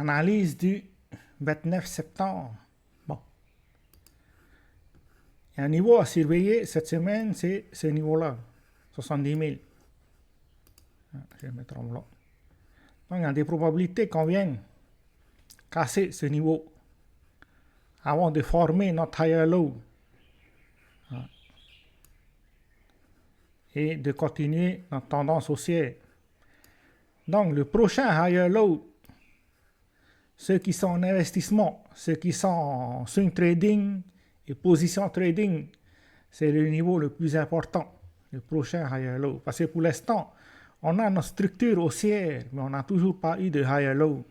Analyse du 29 septembre. Bon. Il y a un niveau à surveiller cette semaine, c'est ce niveau-là, 70 000. Je vais mettre en blanc. Donc, il y a des probabilités qu'on vienne casser ce niveau avant de former notre higher low et de continuer notre tendance haussière. Donc, le prochain higher low, ceux qui sont en investissement, ceux qui sont en swing trading et position trading, c'est le niveau le plus important, le prochain higher low. Parce que pour l'instant, on a notre structure haussière, mais on n'a toujours pas eu de higher low.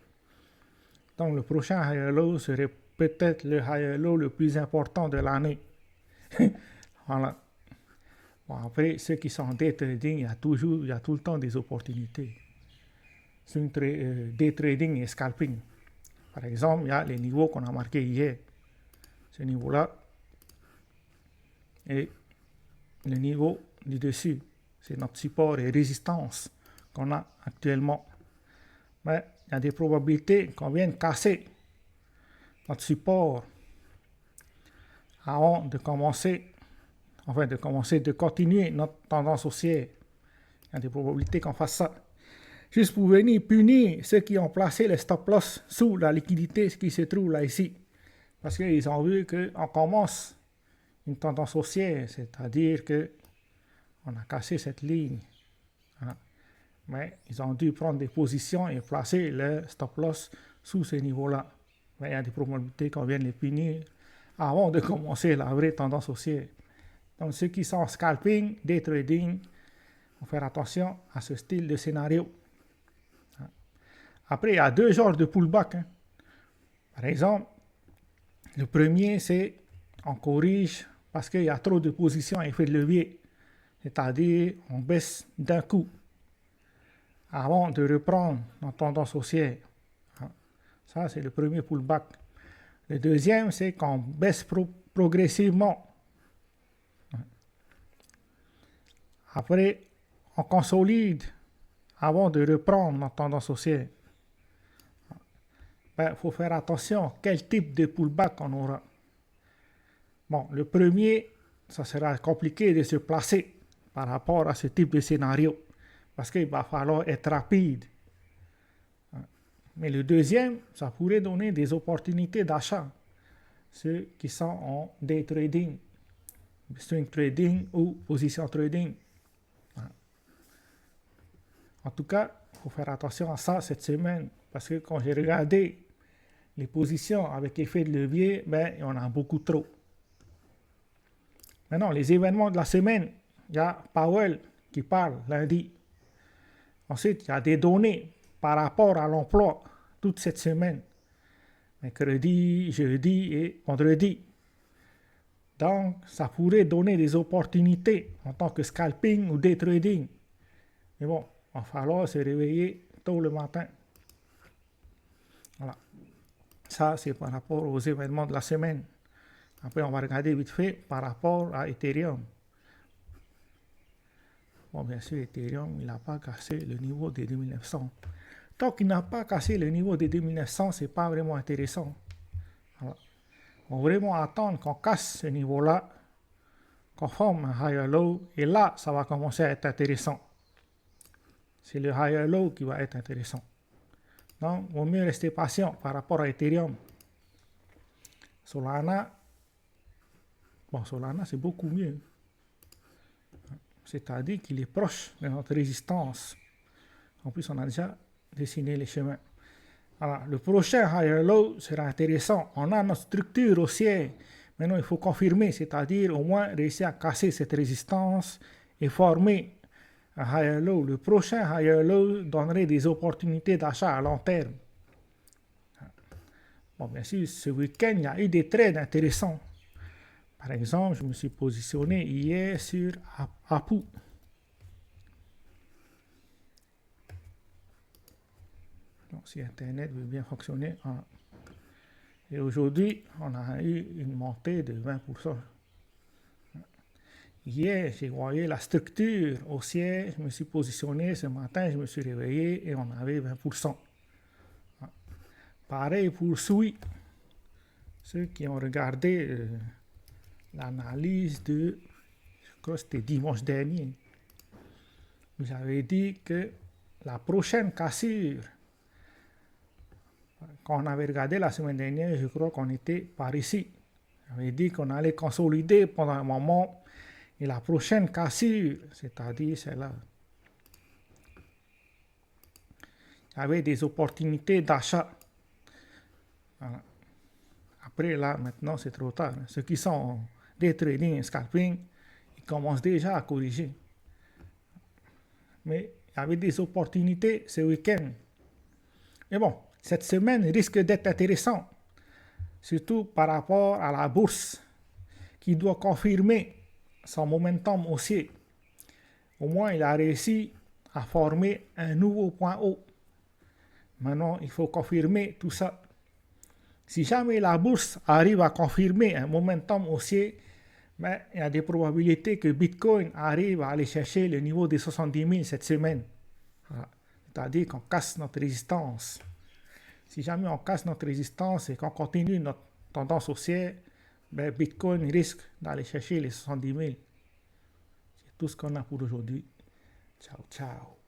Donc, le prochain higher low serait peut-être le higher low le plus important de l'année. Voilà. Bon, après, ceux qui sont en day trading, il y a tout le temps des opportunités. Day trading et scalping. Par exemple, il y a les niveaux qu'on a marqués hier. Ce niveau-là et le niveau du dessus. C'est notre support et résistance qu'on a actuellement. Mais il y a des probabilités qu'on vienne casser notre support avant de continuer notre tendance haussière. Il y a des probabilités qu'on fasse ça. Juste pour venir punir ceux qui ont placé les stop-loss sous la liquidité qui se trouve là ici. Parce qu'ils ont vu qu'on commence une tendance haussière, c'est-à-dire qu'on a cassé cette ligne. Mais ils ont dû prendre des positions et placer le stop-loss sous ce niveau-là. Mais il y a des probabilités qu'on vienne les punir avant de commencer la vraie tendance haussière. Donc ceux qui sont en scalping, day trading, il faut faire attention à ce style de scénario. Après, il y a deux genres de pullback. Par exemple, le premier, c'est on corrige parce qu'il y a trop de positions à effet de levier. C'est-à-dire, on baisse d'un coup avant de reprendre notre tendance haussière. Ça, c'est le premier pullback. Le deuxième, c'est qu'on baisse progressivement. Après, on consolide avant de reprendre notre tendance haussière. Il faut faire attention à quel type de pullback on aura. Bon, le premier, ça sera compliqué de se placer par rapport à ce type de scénario parce qu'il va falloir être rapide. Mais le deuxième, ça pourrait donner des opportunités d'achat. Ceux qui sont en day trading, swing trading ou position trading. En tout cas, il faut faire attention à ça cette semaine parce que quand j'ai regardé les positions avec effet de levier, il y en a beaucoup trop. Maintenant, les événements de la semaine, il y a Powell qui parle lundi. Ensuite, il y a des données par rapport à l'emploi toute cette semaine. Mercredi, jeudi et vendredi. Donc, ça pourrait donner des opportunités en tant que scalping ou day trading. Mais bon, il va falloir se réveiller tôt le matin. Voilà. Ça, c'est par rapport aux événements de la semaine. Après, on va regarder vite fait par rapport à Ethereum. Bon, bien sûr, Ethereum, il n'a pas cassé le niveau des 2900. Tant qu'il n'a pas cassé le niveau des 2900, ce n'est pas vraiment intéressant. Voilà. On va vraiment attendre qu'on casse ce niveau-là, qu'on forme un higher low, et là, ça va commencer à être intéressant. C'est le higher low qui va être intéressant. Donc, il vaut mieux rester patient par rapport à Ethereum. Solana, c'est beaucoup mieux. C'est-à-dire qu'il est proche de notre résistance. En plus, on a déjà dessiné les chemins. Alors, le prochain higher low sera intéressant. On a notre structure haussière. Maintenant, il faut confirmer, c'est-à-dire au moins réussir à casser cette résistance et former un higher low. Le prochain higher low donnerait des opportunités d'achat à long terme. Bon, bien sûr, ce week-end, il y a eu des trades intéressants. Par exemple, je me suis positionné hier sur Apu. Donc, si Internet veut bien fonctionner. Et aujourd'hui, on a eu une montée de 20%. Hier, j'ai voyé la structure haussière, je me suis positionné. Ce matin, je me suis réveillé et on avait 20%. Pareil pour Sui. Ceux qui ont regardé l'analyse de, je crois que c'était dimanche dernier, j'avais dit que la prochaine cassure, quand on avait regardé la semaine dernière, je crois qu'on était par ici. J'avais dit qu'on allait consolider pendant un moment. Et la prochaine cassure, c'est-à-dire celle-là, il y avait des opportunités d'achat. Voilà. Après, là, maintenant, c'est trop tard. Ceux qui sont en day trading et scalping, ils commencent déjà à corriger. Mais il y avait des opportunités ce week-end. Mais bon, cette semaine risque d'être intéressante, surtout par rapport à la bourse, qui doit confirmer son momentum haussier. Au moins, il a réussi à former un nouveau point haut. Maintenant, il faut confirmer tout ça. Si jamais la bourse arrive à confirmer un momentum haussier, ben, il y a des probabilités que Bitcoin arrive à aller chercher le niveau des 70 000 cette semaine. Voilà. C'est-à-dire qu'on casse notre résistance. Si jamais on casse notre résistance et qu'on continue notre tendance haussière, ben Bitcoin risque d'aller chercher les 70 000. C'est tout ce qu'on a pour aujourd'hui. Ciao, ciao.